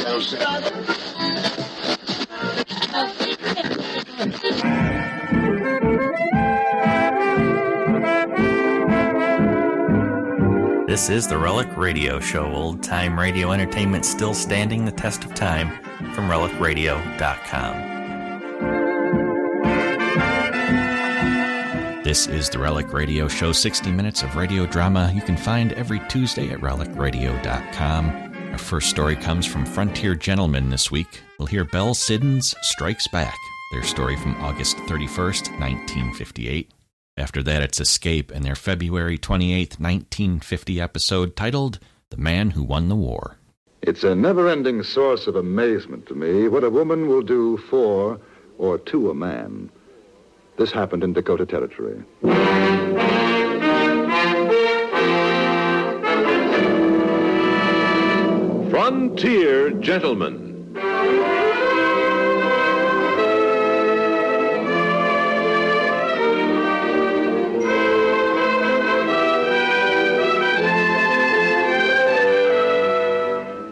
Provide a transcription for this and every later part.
This is the Relic Radio Show, old-time radio entertainment still standing the test of time, from relicradio.com. This is the Relic Radio Show, 60 minutes of radio drama you can find every Tuesday at relicradio.com. Our first story comes from Frontier Gentlemen this week. We'll hear Belle Siddons Strikes Back, their story from August 31st, 1958. After that, it's Escape and their February 28th, 1950 episode titled The Man Who Won the War. It's a never-ending source of amazement to me what a woman will do for or to a man. This happened in Dakota Territory. Frontier Gentlemen.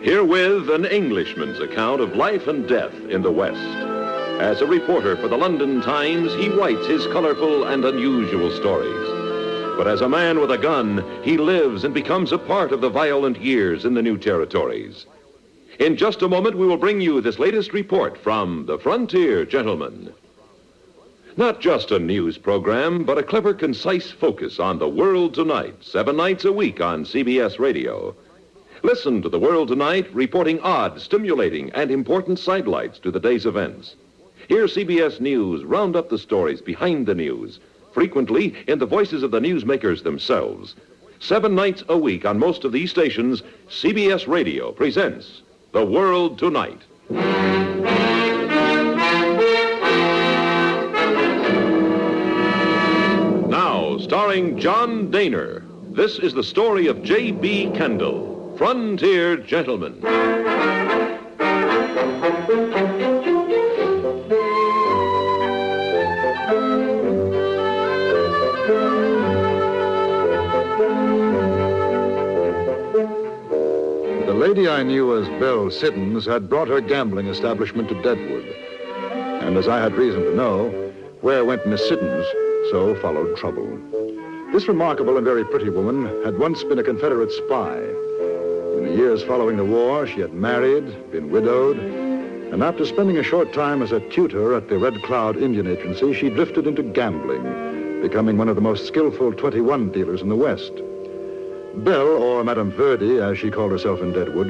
Herewith an Englishman's account of life and death in the West. As a reporter for the London Times, he writes his colorful and unusual stories. But as a man with a gun, he lives and becomes a part of the violent years in the new territories. In just a moment, we will bring you this latest report from the Frontier Gentlemen. Not just a news program, but a clever, concise focus on the world tonight, 7 nights a week on CBS Radio. Listen to The World Tonight, reporting odd, stimulating, and important sidelights to the day's events. Hear CBS News round up the stories behind the news, frequently in the voices of the newsmakers themselves. 7 nights a week on most of these stations, CBS Radio presents The World Tonight. Now, starring John Daner, this is the story of J.B. Kendall, Frontier Gentlemen. The lady I knew as Belle Siddons had brought her gambling establishment to Deadwood. And as I had reason to know, where went Miss Siddons, so followed trouble. This remarkable and very pretty woman had once been a Confederate spy. In the years following the war, she had married, been widowed, and after spending a short time as a tutor at the Red Cloud Indian Agency, she drifted into gambling, becoming one of the most skillful 21 dealers in the West. Belle, or Madame Verdi, as she called herself in Deadwood,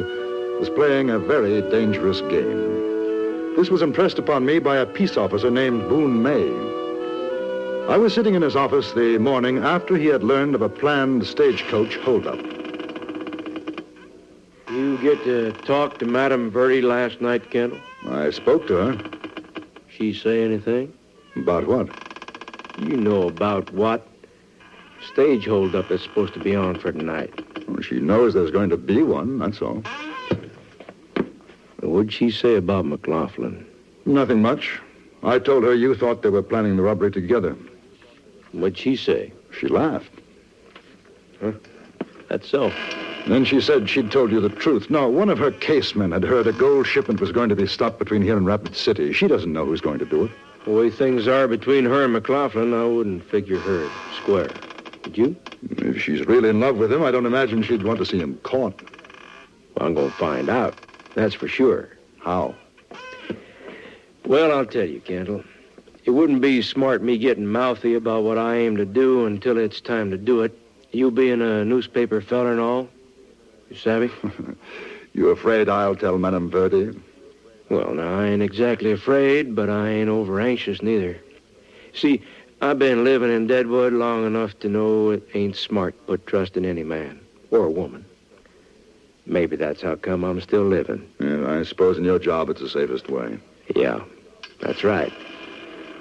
was playing a very dangerous game. This was impressed upon me by a peace officer named Boone May. I was sitting in his office the morning after he had learned of a planned stagecoach holdup. You get to talk to Madame Verdi last night, Kendall? I spoke to her. She say anything? About what? You know about what. Stage holdup is supposed to be on for tonight. Well, she knows there's going to be one, that's all. What'd she say about McLaughlin? Nothing much. I told her you thought they were planning the robbery together. What'd she say? She laughed. Huh? That's so. Then she said she'd told you the truth. No, one of her casemen had heard a gold shipment was going to be stopped between here and Rapid City. She doesn't know who's going to do it. The way things are between her and McLaughlin, I wouldn't figure her square. Would you? If she's really in love with him, I don't imagine she'd want to see him caught. Well, I'm going to find out. That's for sure. How? Well, I'll tell you, Kendall. It wouldn't be smart me getting mouthy about what I aim to do until it's time to do it. You being a newspaper feller and all. You savvy? You afraid I'll tell Madame Verdi? Well, now, I ain't exactly afraid, but I ain't over anxious neither. See, I've been living in Deadwood long enough to know it ain't smart to put trust in any man or a woman. Maybe that's how come I'm still living. Yeah, I suppose in your job it's the safest way. Yeah, that's right.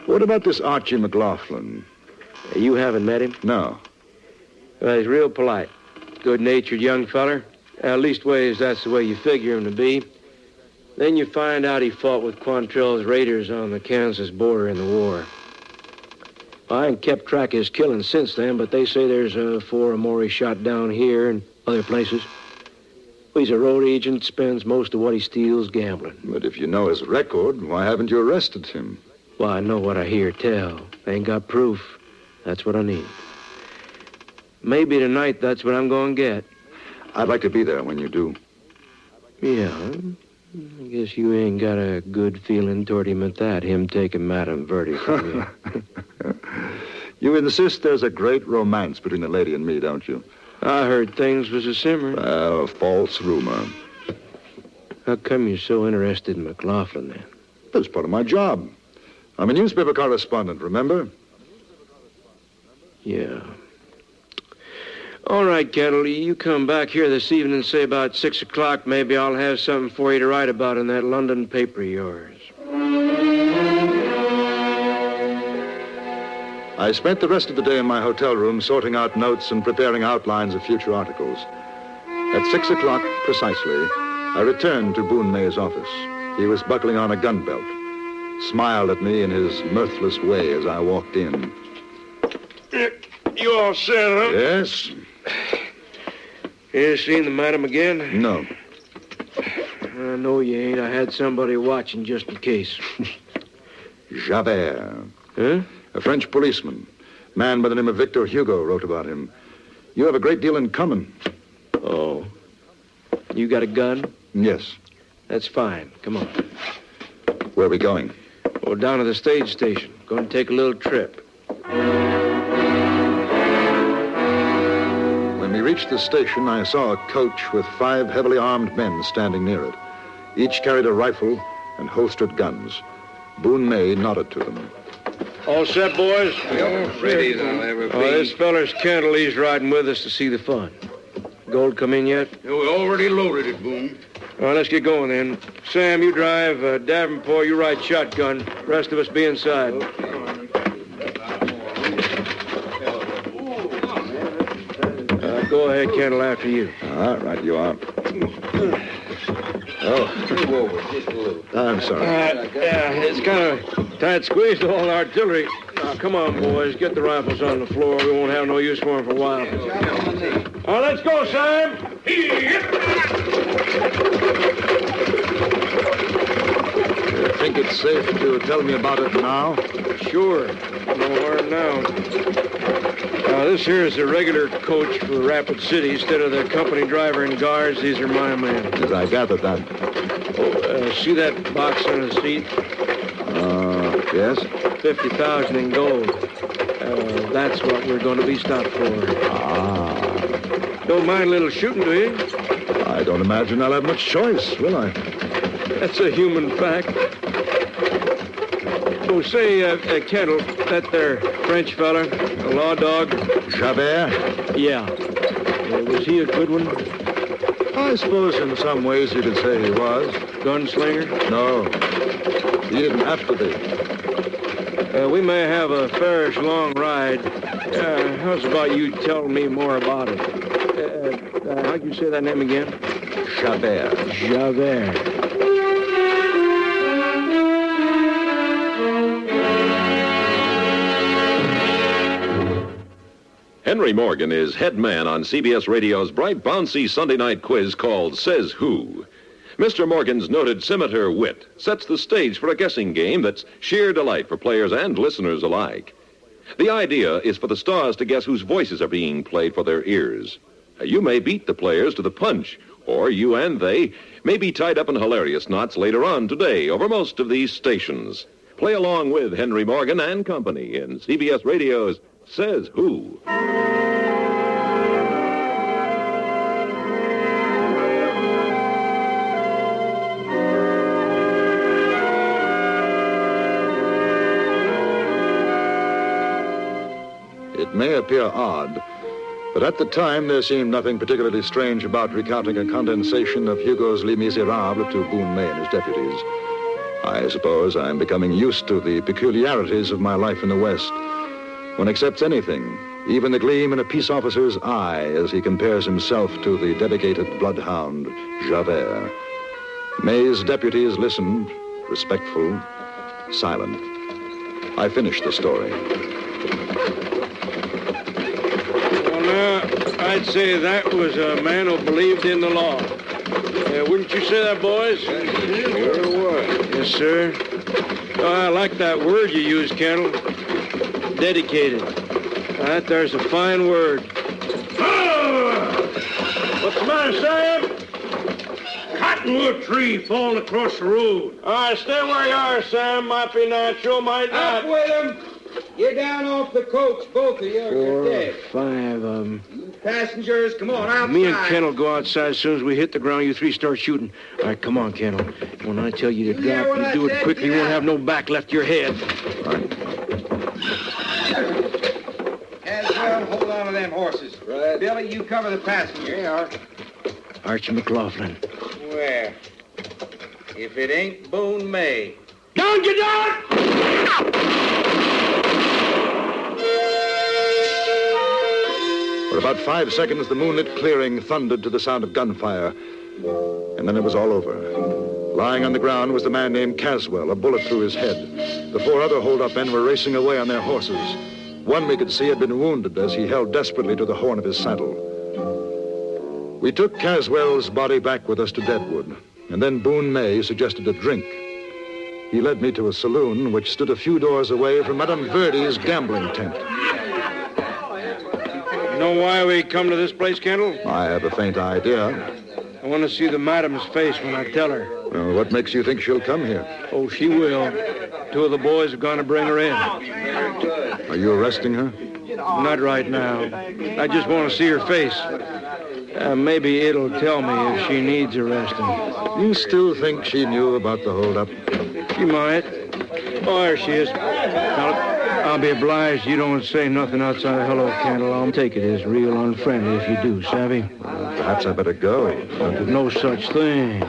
What about this Archie McLaughlin? You haven't met him? No. Well, he's real polite. Good-natured young feller. At leastways, that's the way you figure him to be. Then you find out he fought with Quantrell's raiders on the Kansas border in the war. I ain't kept track of his killing since then, but they say there's 4 or more he shot down here and other places. He's a road agent, spends most of what he steals gambling. But if you know his record, why haven't you arrested him? Well, I know what I hear tell. I ain't got proof. That's what I need. Maybe tonight that's what I'm going to get. I'd like to be there when you do. Yeah, I guess you ain't got a good feeling toward him at that, him taking Madame Verdi from you. You insist there's a great romance between the lady and me, don't you? I heard things was a simmering. A false rumor. How come you're so interested in McLaughlin, then? That's part of my job. I'm a newspaper correspondent, remember? Yeah. All right, Kettle, you come back here this evening, say about 6 o'clock. Maybe I'll have something for you to write about in that London paper of yours. I spent the rest of the day in my hotel room sorting out notes and preparing outlines of future articles. At 6 o'clock precisely, I returned to Boone May's office. He was buckling on a gun belt, smiled at me in his mirthless way as I walked in. You all set, huh? Yes? You seen the madam again? No. I know you ain't. I had somebody watching just in case. Javert. Huh? A French policeman. Man by the name of Victor Hugo wrote about him. You have a great deal in common. Oh. You got a gun? Yes. That's fine. Come on. Where are we going? Oh, down to the stage station. Going to take a little trip. When we reached the station, I saw a coach with 5 heavily armed men standing near it. Each carried a rifle and holstered guns. Boone May nodded to them. All set, boys? Ready as I'll ever be. Oh, this feller's Kendall. He's riding with us to see the fun. Gold come in yet? Yeah, we already loaded it, Boone. All right, let's get going then. Sam, you drive. Davenport, you ride shotgun. Rest of us be inside. Go ahead, Kendall, after you. All right, you are. Oh. Move over just a little. I'm sorry. Yeah, it's kind of tight squeezed, all the artillery. Now, come on, boys. Get the rifles on the floor. We won't have no use for them for a while. All right, let's go, Sam. You think it's safe to tell me about it now? Sure. No harm now. This here is a regular coach for Rapid City. Instead of the company driver and guards, these are my men. As I gathered that. See that box on the seat? Yes? 50,000 in gold. That's what we're going to be stopped for. Don't mind a little shooting, do you? I don't imagine I'll have much choice, will I? That's a human fact. Oh, say, Kendall, that there French fella, a law dog. Javert? Yeah. Was he a good one? I suppose in some ways you could say he was. Gunslinger? No. He didn't have to be. We may have a fairish long ride. How's about you telling me more about it? How'd you say that name again? Javert. Javert. Henry Morgan is head man on CBS Radio's bright, bouncy Sunday night quiz called Says Who. Mr. Morgan's noted scimitar wit sets the stage for a guessing game that's sheer delight for players and listeners alike. The idea is for the stars to guess whose voices are being played for their ears. You may beat the players to the punch, or you and they may be tied up in hilarious knots later on today over most of these stations. Play along with Henry Morgan and company in CBS Radio's Says Who. It may appear odd, but at the time there seemed nothing particularly strange about recounting a condensation of Hugo's Les Miserables to Boone May and his deputies. I suppose I'm becoming used to the peculiarities of my life in the West. One accepts anything, even the gleam in a peace officer's eye as he compares himself to the dedicated bloodhound, Javert. May's deputies listened, respectful, silent. I finished the story. Well, now, I'd say that was a man who believed in the law. Wouldn't you say that, boys? Sure was. Yes, sir. Oh, I like that word you used, Kendall. Dedicated. That there's a fine word. What's the matter, Sam? Cottonwood tree falling across the road. All right, stay where you are, Sam. Might be natural, might not. Up with them. You're down off the coach, both of you. Or 4 you're or dead. 5 of them. Passengers, come on, outside. Me and Kendall go outside as soon as we hit the ground. You 3 start shooting. All right, come on, Kendall. When I tell you to You hear drop, what you I do it said? quickly. You Get won't out. have no back left to your head. Caswell, hold on to them horses. Right. Billy, you cover the passenger. Yeah. Archie McLaughlin. Where? If it ain't Boone May. Down, get down! For about 5 seconds, the moonlit clearing thundered to the sound of gunfire. And then it was all over. Lying on the ground was the man named Caswell, a bullet through his head. The 4 other hold-up men were racing away on their horses. One we could see had been wounded as he held desperately to the horn of his saddle. We took Caswell's body back with us to Deadwood, and then Boone May suggested a drink. He led me to a saloon which stood a few doors away from Madame Verdi's gambling tent. You know why we come to this place, Kendall? I have a faint idea. I want to see the madam's face when I tell her. Well, what makes you think she'll come here? Oh, she will. 2 of the boys are going to bring her in. Are you arresting her? Not right now. I just want to see her face. Maybe it'll tell me if she needs arresting. You still think she knew about the holdup? She might. Oh, there she is. I'll be obliged you don't say nothing outside hello, Kendall. I'll take it as real unfriendly if you do, savvy? Perhaps I better go. No such thing.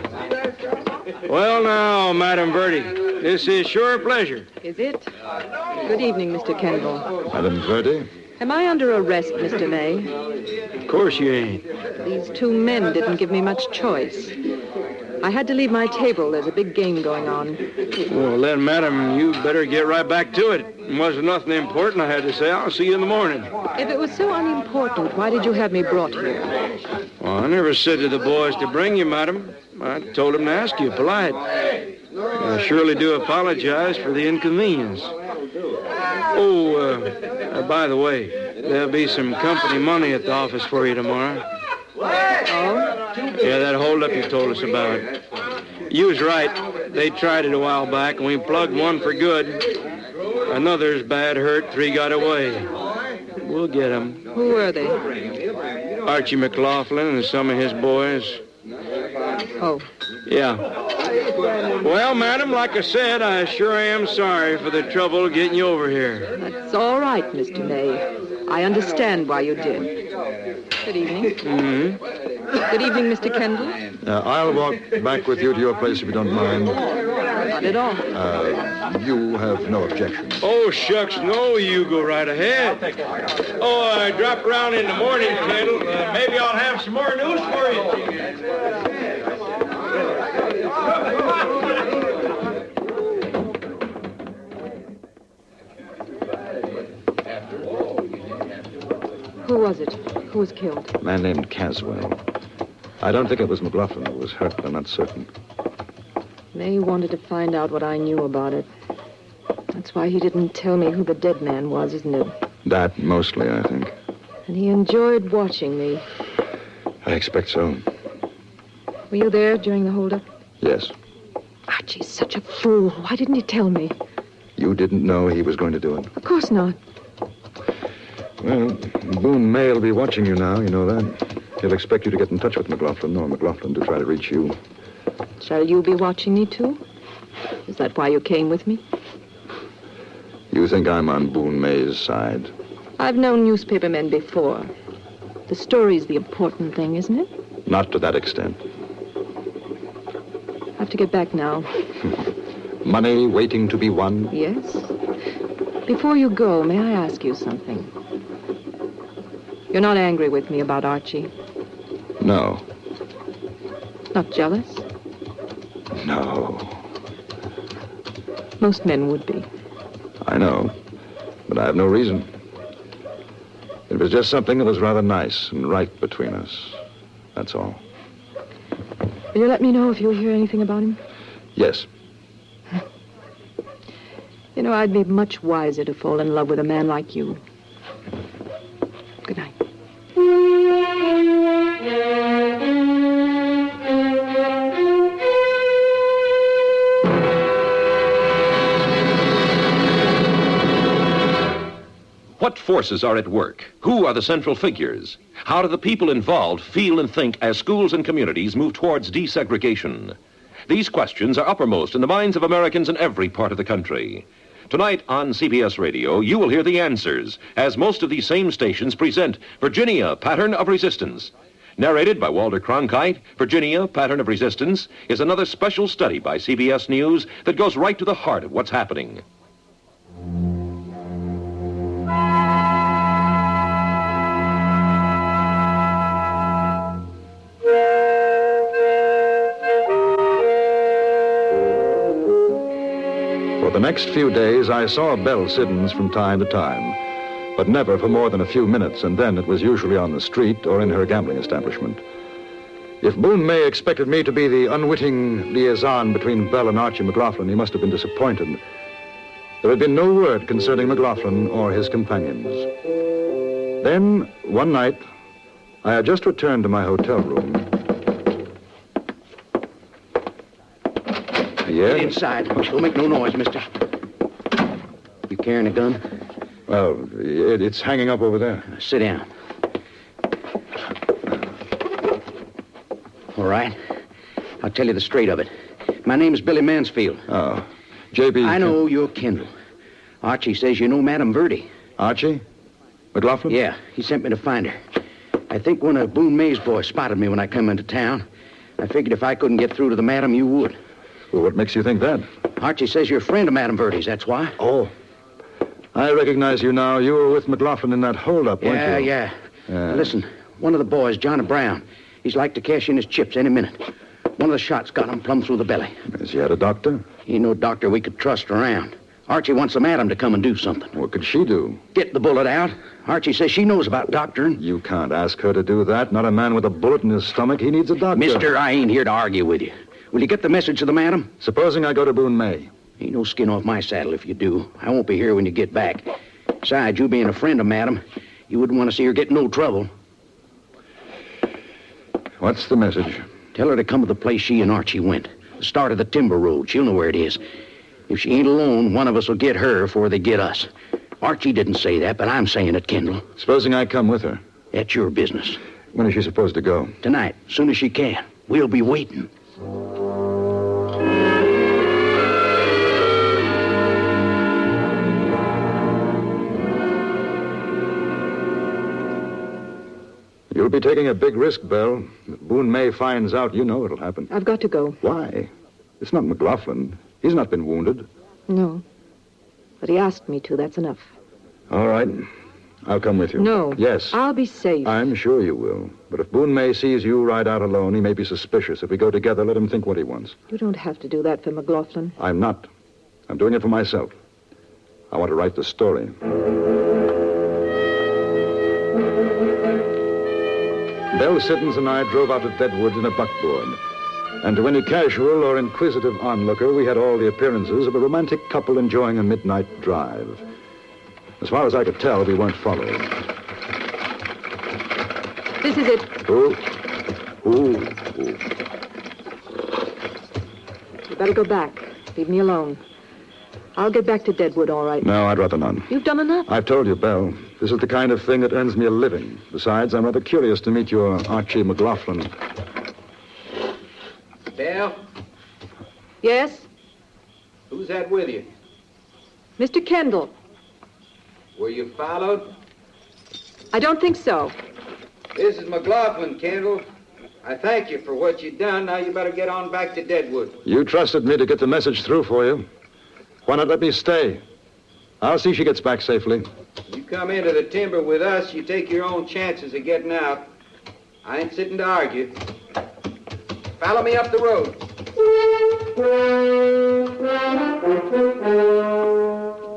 Well, now, Madam Verdi, this is sure a pleasure. Is it? Good evening, Mr. Kendall. Madame Verdi? Am I under arrest, Mr. May? Of course you ain't. These 2 men didn't give me much choice. I had to leave my table. There's a big game going on. Well, then, madam, you better get right back to it. It wasn't nothing important I had to say. I'll see you in the morning. If it was so unimportant, why did you have me brought here? Well, I never said to the boys to bring you, madam. I told them to ask you, polite. I surely do apologize for the inconvenience. Oh, by the way, there'll be some company money at the office for you tomorrow. Oh? Yeah, that holdup you told us about. You was right. They tried it a while back, and we plugged one for good. Another's bad hurt. 3 got away. We'll get them. Who were they? Archie McLaughlin and some of his boys. Oh. Yeah. Well, madam, like I said, I sure am sorry for the trouble getting you over here. That's all right, Mr. May. I understand why you did. Good evening. Mm-hmm. Good evening, Mr. Kendall. I'll walk back with you to your place if you don't mind. Not at all. You have no objection. Oh, shucks, no, you go right ahead. Oh, drop around in the morning, Kendall. Maybe I'll have some more news for you. Who was it? Who was killed? A man named Caswell. I don't think it was McLaughlin who was hurt, but I'm not certain. May wanted to find out what I knew about it. That's why he didn't tell me who the dead man was, isn't it? That mostly, I think. And he enjoyed watching me. I expect so. Were you there during the holdup? Yes. Archie's such a fool. Why didn't he tell me? You didn't know he was going to do it? Of course not. Well, Boone May will be watching you now, you know that. He'll expect you to get in touch with McLaughlin, or McLaughlin to try to reach you. Shall you be watching me, too? Is that why you came with me? You think I'm on Boone May's side? I've known newspaper men before. The story's the important thing, isn't it? Not to that extent. I have to get back now. Money waiting to be won? Yes? Before you go, may I ask you something? You're not angry with me about Archie? No. Not jealous? No. Most men would be. I know, but I have no reason. It was just something that was rather nice and right between us. That's all. Will you let me know if you hear anything about him? Yes. You know, I'd be much wiser to fall in love with a man like you. Good night. What forces are at work? Who are the central figures? How do the people involved feel and think as schools and communities move towards desegregation? These questions are uppermost in the minds of Americans in every part of the country. Tonight on CBS Radio, you will hear the answers, as most of these same stations present Virginia, Pattern of Resistance. Narrated by Walter Cronkite, Virginia, Pattern of Resistance is another special study by CBS News that goes right to the heart of what's happening. For the next few days, I saw Belle Siddons from time to time, but never for more than a few minutes, and then it was usually on the street or in her gambling establishment. If Boone May expected me to be the unwitting liaison between Belle and Archie McLaughlin, he must have been disappointed. There had been no word concerning McLaughlin or his companions. Then, one night, I had just returned to my hotel room. Yeah? Get inside. Don't make no noise, mister. You carrying a gun? Well, it's hanging up over there. Sit down. All right. I'll tell you the straight of it. My name's Billy Mansfield. Oh, J.B. I know you're Kendall. Archie says you know Madame Verdi. Archie? McLaughlin? Yeah, he sent me to find her. I think one of Boone May's boys spotted me when I come into town. I figured if I couldn't get through to the madam, you would. Well, what makes you think that? Archie says you're a friend of Madame Verdi's, that's why. Oh. I recognize you now. You were with McLaughlin in that holdup, weren't you? Yeah. Listen, one of the boys, Johnny Brown, he's like to cash in his chips any minute. One of the shots got him plumb through the belly. Has he had a doctor? He ain't no doctor we could trust around. Archie wants the madam to come and do something. What could she do? Get the bullet out. Archie says she knows about doctoring. You can't ask her to do that. Not a man with a bullet in his stomach. He needs a doctor. Mister, I ain't here to argue with you. Will you get the message to the madam? Supposing I go to Boone May. Ain't no skin off my saddle if you do. I won't be here when you get back. Besides, you being a friend of madam, you wouldn't want to see her get in no trouble. What's the message? Tell her to come to the place she and Archie went. The start of the timber road. She'll know where it is. If she ain't alone, one of us will get her before they get us. Archie didn't say that, but I'm saying it, Kendall. Supposing I come with her. That's your business. When is she supposed to go? Tonight, as soon as she can. We'll be waiting. You'll be taking a big risk, Belle. If Boone May finds out, you know it'll happen. I've got to go. Why? It's not McLaughlin. He's not been wounded. No. But he asked me to. That's enough. All right. I'll come with you. No. Yes. I'll be safe. I'm sure you will. But if Boone May sees you ride out alone, he may be suspicious. If we go together, let him think what he wants. You don't have to do that for McLaughlin. I'm not. I'm doing it for myself. I want to write the story. Belle Siddons and I drove out to Deadwood in a buckboard. And to any casual or inquisitive onlooker, we had all the appearances of a romantic couple enjoying a midnight drive. As far as I could tell, we weren't followed. This is it. Ooh. You better go back. Leave me alone. I'll get back to Deadwood, all right. No, I'd rather none. You've done enough. I've told you, Belle. This is the kind of thing that earns me a living. Besides, I'm rather curious to meet your Archie McLaughlin. Belle? Yes? Who's that with you? Mr. Kendall. Were you followed? I don't think so. This is McLaughlin, Kendall. I thank you for what you've done. Now you better get on back to Deadwood. You trusted me to get the message through for you. Why not let me stay? I'll see she gets back safely. You come into the timber with us, you take your own chances of getting out. I ain't sitting to argue. Follow me up the road.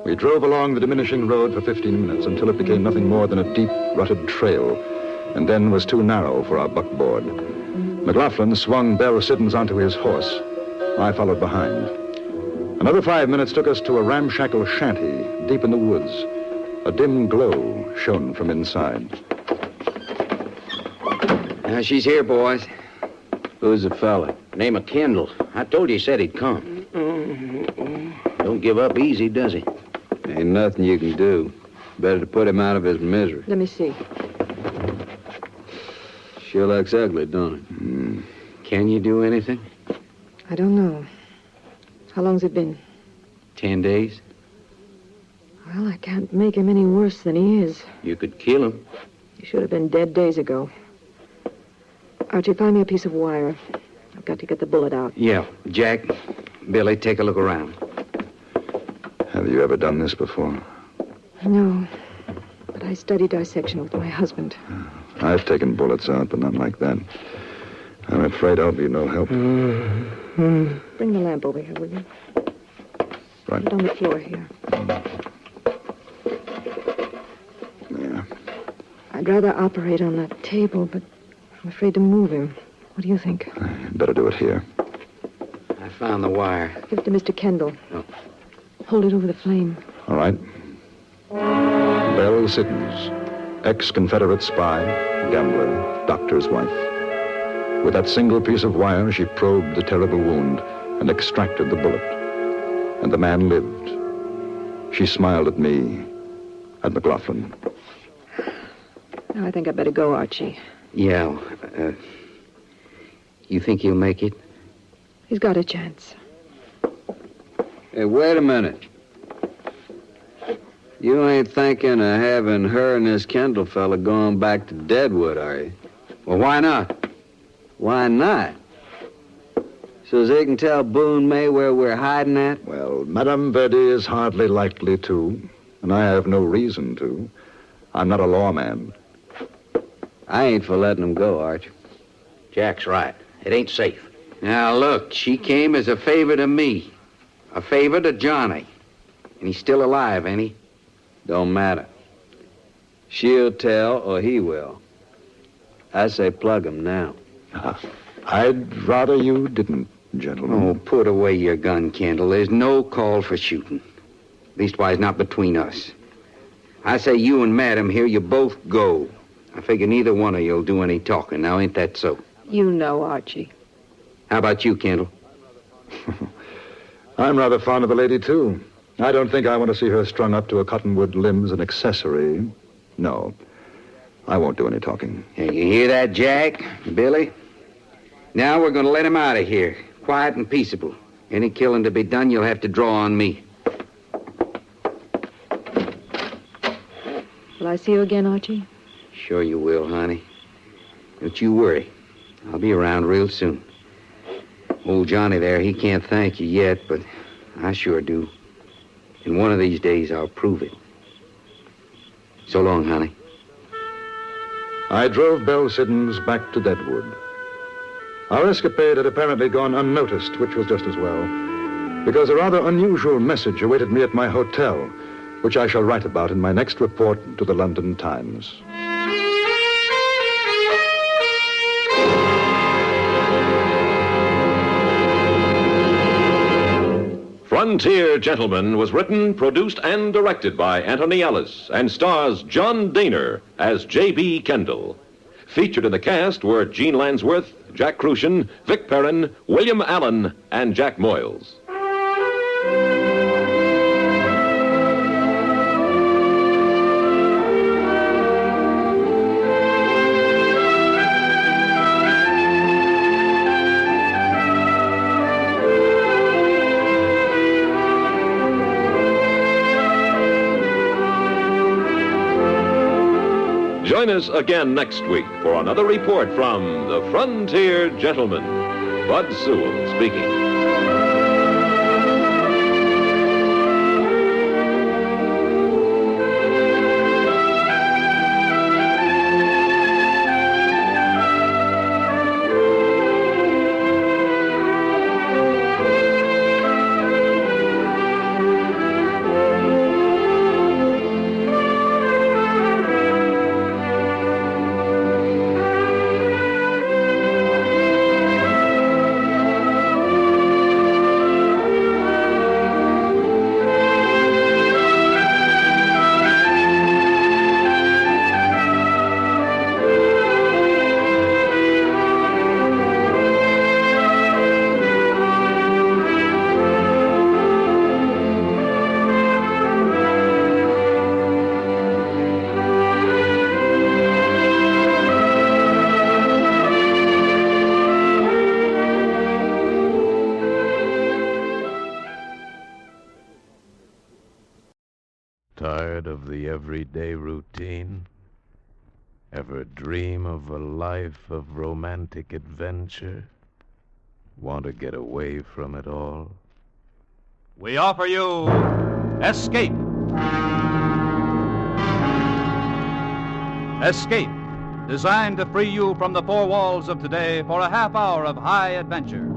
We drove along the diminishing road for 15 minutes until it became nothing more than a deep, rutted trail, and then was too narrow for our buckboard. McLaughlin swung Belle Siddons onto his horse. I followed behind. Another 5 minutes took us to a ramshackle shanty deep in the woods. A dim glow shone from inside. She's here, boys. Who's the fella? Name of Kendall. I told you he said he'd come. Don't give up easy, does he? Ain't nothing you can do. Better to put him out of his misery. Let me see. Sure looks ugly, don't it? Can you do anything? I don't know. How long's it been? 10 days? Well, I can't make him any worse than he is. You could kill him. He should have been dead days ago. Archie, find me a piece of wire. I've got to get the bullet out. Yeah. Jack, Billy, take a look around. Have you ever done this before? No, but I studied dissection with my husband. I've taken bullets out, but not like that. I'm afraid I'll be no help. Bring the lamp over here, will you? Right. Put it on the floor here. There. I'd rather operate on that table, but I'm afraid to move him. What do you think? Better do it here. I found the wire. Give it to Mr. Kendall. Oh. Hold it over the flame. All right. Belle Siddons, ex-Confederate spy, gambler, doctor's wife. With that single piece of wire, she probed the terrible wound and extracted the bullet. And the man lived. She smiled at me, at McLaughlin. Now I think I'd better go, Archie. Yeah. You think he'll make it? He's got a chance. Hey, wait a minute. You ain't thinking of having her and this Kendall fella going back to Deadwood, are you? Well, why not? Why not? So they can tell Boone May where we're hiding at? Well, Madame Verdi is hardly likely to, and I have no reason to. I'm not a lawman. I ain't for letting him go, Arch. Jack's right. It ain't safe. Now, look, she came as a favor to me. A favor to Johnny. And he's still alive, ain't he? Don't matter. She'll tell or he will. I say plug him now. I'd rather you didn't, gentlemen. Oh, put away your gun, Kendall. There's no call for shooting. Leastwise, not between us. I say you and Madam here, you both go. I figure neither one of you'll do any talking. Now, ain't that so? You know, Archie. How about you, Kendall? I'm rather fond of the lady, too. I don't think I want to see her strung up to a cottonwood limb as an accessory. No, I won't do any talking. Hey, you hear that, Jack? Billy? Now we're going to let him out of here. Quiet and peaceable. Any killing to be done, you'll have to draw on me. Will I see you again, Archie? Sure you will, honey. Don't you worry. I'll be around real soon. Old Johnny there, he can't thank you yet, but I sure do. And one of these days, I'll prove it. So long, honey. I drove Belle Siddons back to Deadwood. Our escapade had apparently gone unnoticed, which was just as well, because a rather unusual message awaited me at my hotel, which I shall write about in my next report to the London Times. Frontier Gentleman was written, produced, and directed by Anthony Ellis and stars John Daner as J.B. Kendall. Featured in the cast were Gene Lansworth, Jack Crucian, Vic Perrin, William Allen, and Jack Moyles. Join us again next week for another report from the Frontier Gentleman. Bud Sewell speaking. Tired of the everyday routine? Ever dream of a life of romantic adventure? Want to get away from it all? We offer you Escape. Escape, designed to free you from the four walls of today for a half hour of high adventure.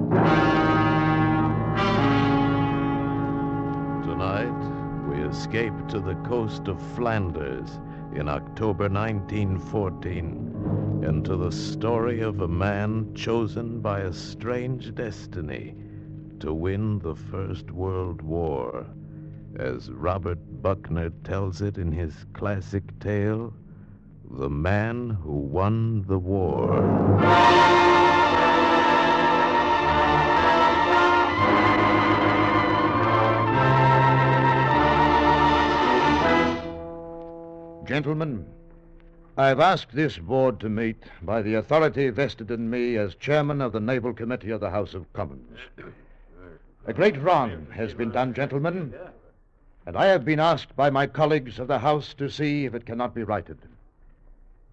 Tonight, we escape to the coast of Flanders in October 1914, and to the story of a man chosen by a strange destiny to win the First World War, as Robert Buckner tells it in his classic tale, The Man Who Won the War. Gentlemen, I've asked this board to meet by the authority vested in me as chairman of the Naval Committee of the House of Commons. A great wrong has been done, gentlemen, and I have been asked by my colleagues of the House to see if it cannot be righted.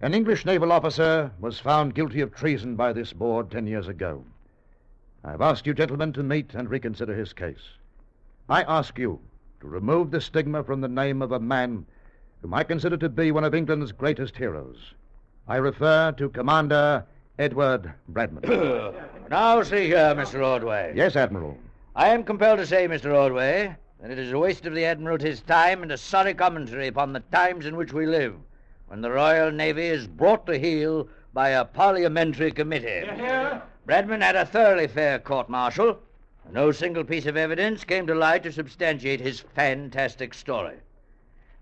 An English naval officer was found guilty of treason by this board 10 years ago. I've asked you gentlemen to meet and reconsider his case. I ask you to remove the stigma from the name of a man whom I consider to be one of England's greatest heroes. I refer to Commander Edward Bradman. Now, see here, Mr. Ordway. Yes, Admiral. I am compelled to say, Mr. Ordway, that it is a waste of the Admiralty's time and a sorry commentary upon the times in which we live, when the Royal Navy is brought to heel by a parliamentary committee. Bradman had a thoroughly fair court-martial, and no single piece of evidence came to light to substantiate his fantastic story.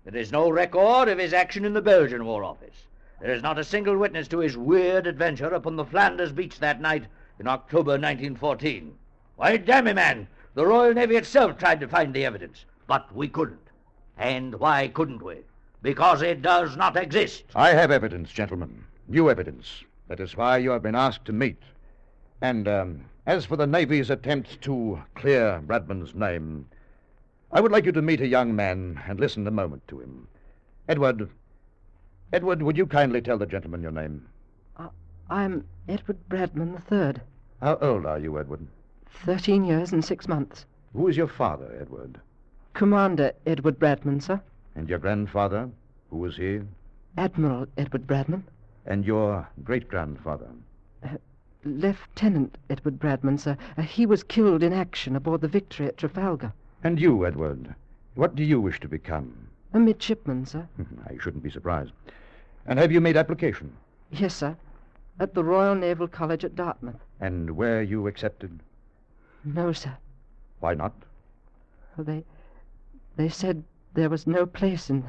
There is no record of his action in the Belgian War Office. There is not a single witness to his weird adventure upon the Flanders beach that night in October 1914. Why, damn it, man, the Royal Navy itself tried to find the evidence, but we couldn't. And why couldn't we? Because it does not exist. I have evidence, gentlemen. New evidence. That is why you have been asked to meet. And as for the Navy's attempt to clear Bradman's name, I would like you to meet a young man and listen a moment to him. Edward, would you kindly tell the gentleman your name? I'm Edward Bradman III. How old are you, Edward? 13 years and 6 months. Who is your father, Edward? Commander Edward Bradman, sir. And your grandfather? Who was he? Admiral Edward Bradman. And your great-grandfather? Lieutenant Edward Bradman, sir. He was killed in action aboard the Victory at Trafalgar. And you, Edward, what do you wish to become? A midshipman, sir. I shouldn't be surprised. And have you made application? Yes, sir. At the Royal Naval College at Dartmouth. And were you accepted? No, sir. Why not? Well, they said there was no place in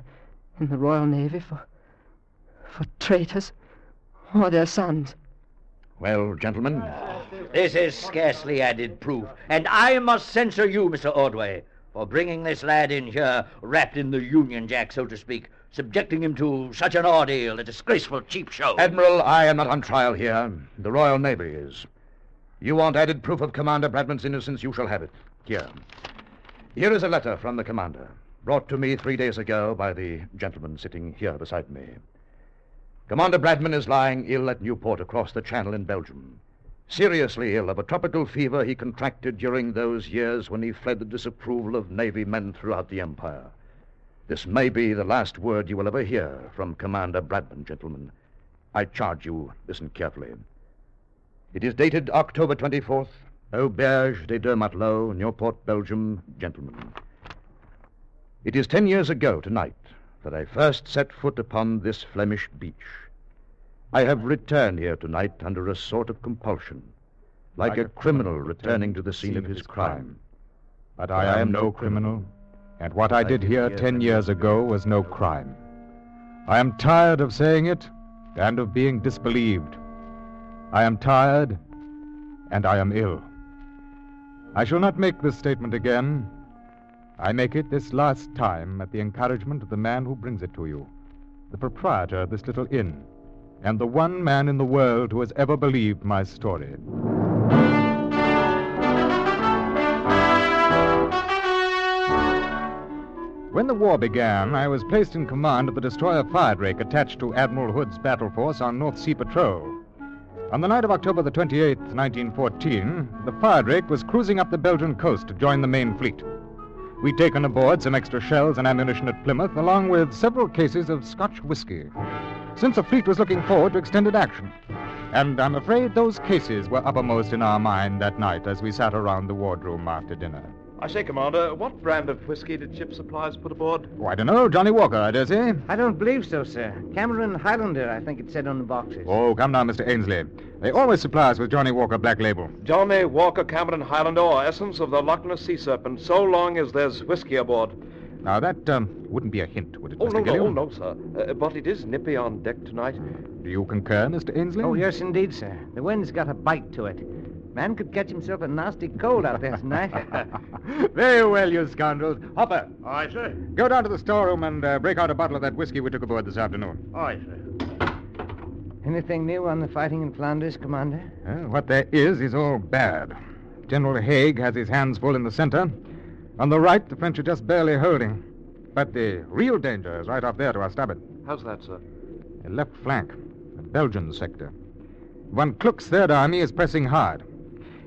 the Royal Navy for traitors or their sons. Well, gentlemen... This is scarcely added proof, and I must censure you, Mr. Ordway, for bringing this lad in here, wrapped in the Union Jack, so to speak, subjecting him to such an ordeal, a disgraceful cheap show. Admiral, I am not on trial here. The Royal Navy is. You want added proof of Commander Bradman's innocence, you shall have it. Here. Here is a letter from the commander, brought to me 3 days ago by the gentleman sitting here beside me. Commander Bradman is lying ill at Newport across the Channel in Belgium. Seriously ill of a tropical fever he contracted during those years when he fled the disapproval of Navy men throughout the Empire. This may be the last word you will ever hear from Commander Bradman, gentlemen. I charge you, listen carefully. It is dated October 24th, Auberge des Deux Matelots, Newport, Belgium, gentlemen. It is 10 years ago tonight that I first set foot upon this Flemish beach. I have returned here tonight under a sort of compulsion, like a criminal returning to the scene of his crime. But I am no criminal, and what I did here 10 years ago was no crime. I am tired of saying it and of being disbelieved. I am tired, and I am ill. I shall not make this statement again. I make it this last time at the encouragement of the man who brings it to you, the proprietor of this little inn, and the one man in the world who has ever believed my story. When the war began, I was placed in command of the destroyer Fire Drake attached to Admiral Hood's battle force on North Sea Patrol. On the night of October the 28th, 1914, the Fire Drake was cruising up the Belgian coast to join the main fleet. We'd taken aboard some extra shells and ammunition at Plymouth, along with several cases of Scotch whiskey, since the fleet was looking forward to extended action. And I'm afraid those cases were uppermost in our mind that night as we sat around the wardroom after dinner. I say, Commander, what brand of whiskey did ship supplies put aboard? Oh, I don't know. Johnny Walker, I dare say. I don't believe so, sir. Cameron Highlander, I think it said on the boxes. Oh, come now, Mr. Ainsley. They always supply us with Johnny Walker Black Label. Johnny Walker Cameron Highlander, or essence of the Loch Ness Sea Serpent, so long as there's whiskey aboard. Now, that wouldn't be a hint, would it, Oh, Mr. no, Gilliam? no, sir. But it is nippy on deck tonight. Do you concur, Mr. Ainsley? Oh, yes, indeed, sir. The wind's got a bite to it. Man could catch himself a nasty cold out there tonight. Very well, you scoundrels. Hopper. Aye, sir. Go down to the storeroom and break out a bottle of that whiskey we took aboard this afternoon. Aye, sir. Anything new on the fighting in Flanders, Commander? What there is all bad. General Haig has his hands full in the center. On the right, the French are just barely holding. But the real danger is right up there to our starboard. How's that, sir? The left flank, the Belgian sector. Von Kluck's Third Army is pressing hard.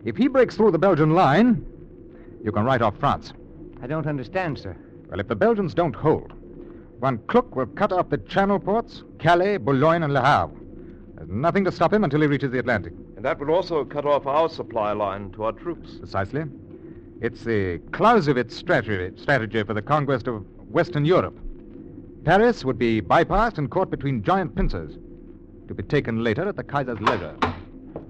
If he breaks through the Belgian line, you can write off France. I don't understand, sir. Well, if the Belgians don't hold, Von Kluck will cut off the Channel ports, Calais, Boulogne, and Le Havre. There's nothing to stop him until he reaches the Atlantic. And that would also cut off our supply line to our troops. Precisely. It's the Clausewitz strategy for the conquest of Western Europe. Paris would be bypassed and caught between giant pincers, to be taken later at the Kaiser's leisure.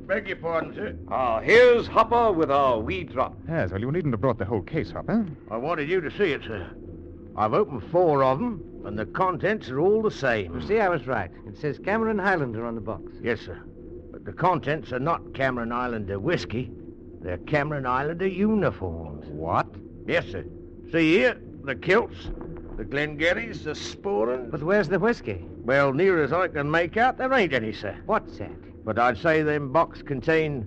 Beg your pardon, sir. Here's Hopper with our wee drop. Yes, well, you needn't have brought the whole case, Hopper. I wanted you to see it, sir. I've opened 4 of them, and the contents are all the same. You see, I was right. It says Cameron Highlander on the box. Yes, sir. But the contents are not Cameron Islander whiskey. They're Cameron Islander uniforms. What? Yes, sir. See here, the kilts, the Glengarrys, the sporrans. But where's the whiskey? Well, near as I can make out, there ain't any, sir. What's that? But I'd say them boxes contain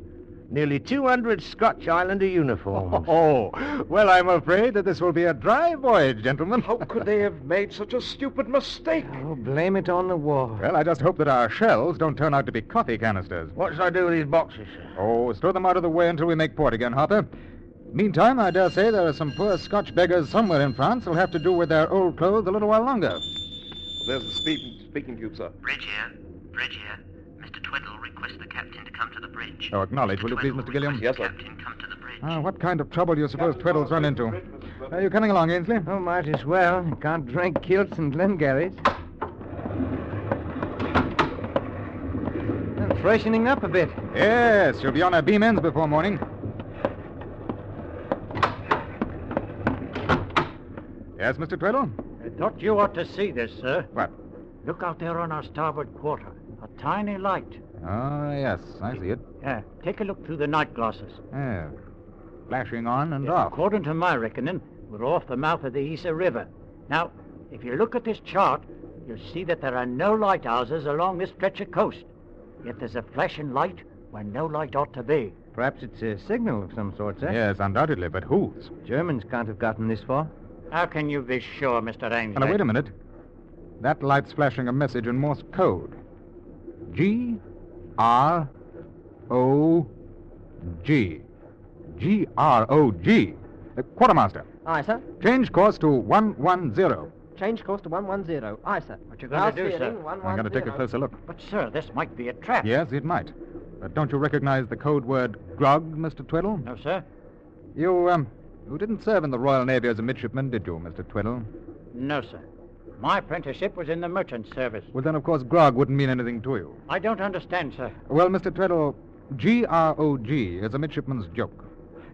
nearly 200 Scotch Islander uniforms. Oh, well, I'm afraid that this will be a dry voyage, gentlemen. How could they have made such a stupid mistake? Oh, blame it on the war. Well, I just hope that our shells don't turn out to be coffee canisters. What should I do with these boxes, sir? Oh, throw them out of the way until we make port again, Hopper. Meantime, I dare say there are some poor Scotch beggars somewhere in France who'll have to do with their old clothes a little while longer. There's the speaking tube, sir. Bridge here. Mr. Twiddle requests the captain to come to the bridge. Oh, acknowledge, will you please, Mr. Gilliam? Yes, sir. Captain, come to the bridge. What kind of trouble do you suppose Tweddle's run into? Are you coming along, Ainsley? Oh, might as well. You can't drink kilts and Glengarrys. Freshening up a bit. Yes, she'll be on her beam ends before morning. Yes, Mr. Tweddle? I thought you ought to see this, sir. What? Look out there on our starboard quarter. A tiny light. Oh, yes, I see it. Yeah, take a look through the night glasses. Yeah, flashing on and off. According to my reckoning, we're off the mouth of the Isa River. Now, if you look at this chart, you'll see that there are no lighthouses along this stretch of coast. Yet there's a flashing light where no light ought to be. Perhaps it's a signal of some sort, sir. Yes, undoubtedly, but whose? Germans can't have gotten this far. How can you be sure, Mr. Ainsley? Now, wait a minute. That light's flashing a message in Morse code. G-R-O-G. G-R-O-G. Quartermaster. Aye, sir. Change course to 110. Change course to 110. Aye, sir. What you going to do, sir? I'm going to take a closer look. But, sir, this might be a trap. Yes, it might. But don't you recognize the code word grog, Mr. Tweddle? No, sir. You didn't serve in the Royal Navy as a midshipman, did you, Mr. Tweddle? No, sir. My apprenticeship was in the merchant service. Well, then, of course, grog wouldn't mean anything to you. I don't understand, sir. Well, Mr. Tweddle, G-R-O-G is a midshipman's joke.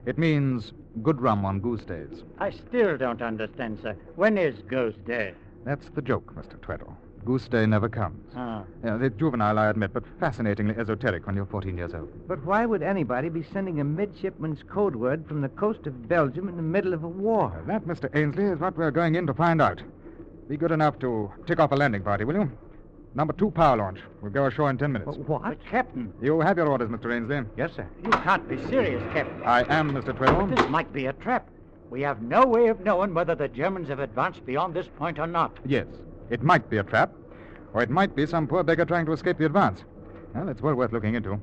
It means good rum on goose days. I still don't understand, sir. When is Goose Day? That's the joke, Mr. Tweddle. Goose Day never comes. Ah. It's juvenile, I admit, but fascinatingly esoteric when you're 14 years old. But why would anybody be sending a midshipman's code word from the coast of Belgium in the middle of a war? That, Mr. Ainsley, is what we're going in to find out. Be good enough to tick off a landing party, will you? Number 2 power launch. We'll go ashore in 10 minutes. What? But, Captain. You have your orders, Mr. Ainsley. Yes, sir. You can't be serious, Captain. I am, Mr. Tweddle. This might be a trap. We have no way of knowing whether the Germans have advanced beyond this point or not. Yes, it might be a trap, or it might be some poor beggar trying to escape the advance. Well, it's well worth looking into.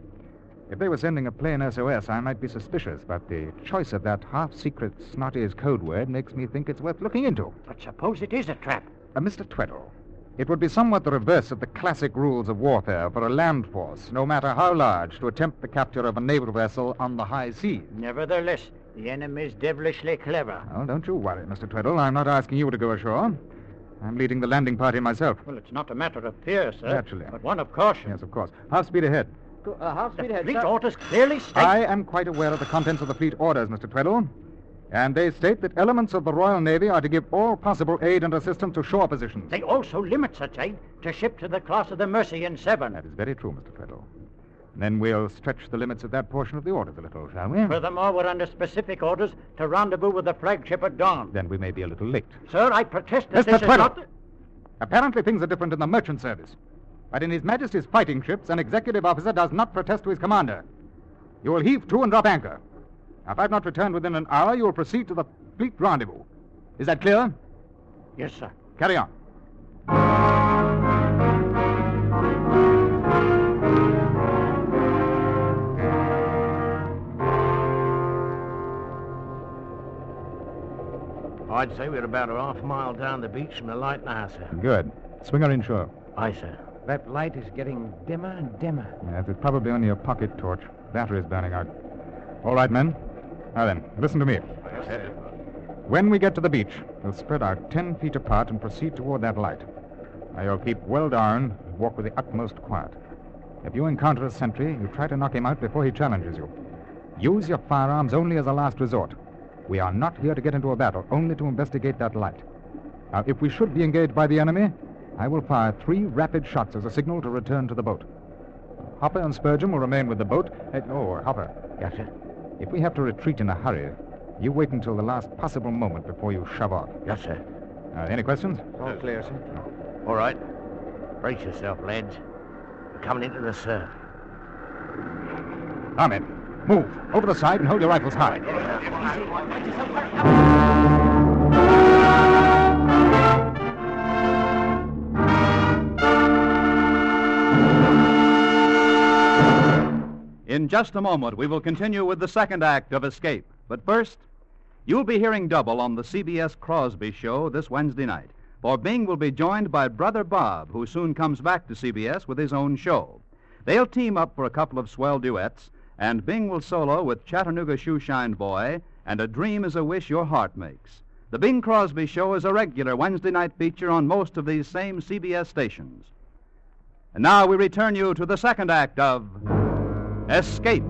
If they were sending a plain SOS, I might be suspicious, but the choice of that half-secret snotty code word makes me think it's worth looking into. But suppose it is a trap? Mr. Tweddle, it would be somewhat the reverse of the classic rules of warfare for a land force, no matter how large, to attempt the capture of a naval vessel on the high seas. Nevertheless, the enemy's devilishly clever. Well, don't you worry, Mr. Tweddle. I'm not asking you to go ashore. I'm leading the landing party myself. Well, it's not a matter of fear, sir. Naturally. But one of caution. Yes, of course. Half speed ahead. Half speed ahead, Fleet sir. orders clearly state... I am quite aware of the contents of the fleet orders, Mr. Tweddle. And they state that elements of the Royal Navy are to give all possible aid and assistance to shore positions. They also limit such aid to ship to the class of the Mercy in 7. That is very true, Mr. Tweddle. Then we'll stretch the limits of that portion of the orders a little, shall we? Furthermore, we're under specific orders to rendezvous with the flagship at dawn. Then we may be a little late. Sir, I protest that Mr. this Tweddle. is not... Apparently things are different in the merchant service. But in His Majesty's fighting ships, an executive officer does not protest to his commander. You will heave to and drop anchor. Now, if I've not returned within an hour, you will proceed to the fleet rendezvous. Is that clear? Yes, sir. Carry on. I'd say we're about a half mile down the beach from the light now, sir. Good. Swing her inshore. Aye, sir. That light is getting dimmer and dimmer. Yes, it's probably only a pocket torch. Battery's burning out. All right, men. Now then, listen to me. Yes, sir. When we get to the beach, we'll spread out 10 feet apart and proceed toward that light. Now, you'll keep well down and walk with the utmost quiet. If you encounter a sentry, you try to knock him out before he challenges you. Use your firearms only as a last resort. We are not here to get into a battle, only to investigate that light. Now, if we should be engaged by the enemy, I will fire 3 rapid shots as a signal to return to the boat. Hopper and Spurgeon will remain with the boat. Hopper. Yes, sir. If we have to retreat in a hurry, you wait until the last possible moment before you shove off. Yes, sir. Any questions? All clear, sir. All right. Brace yourself, lads. We're coming into the surf. Now, men, move. Over the side and hold your rifles high. In just a moment, we will continue with the second act of Escape. But first, you'll be hearing double on the CBS Crosby Show this Wednesday night. For Bing will be joined by Brother Bob, who soon comes back to CBS with his own show. They'll team up for a couple of swell duets, and Bing will solo with Chattanooga Shoeshine Boy and A Dream is a Wish Your Heart Makes. The Bing Crosby Show is a regular Wednesday night feature on most of these same CBS stations. And now we return you to the second act of Escape.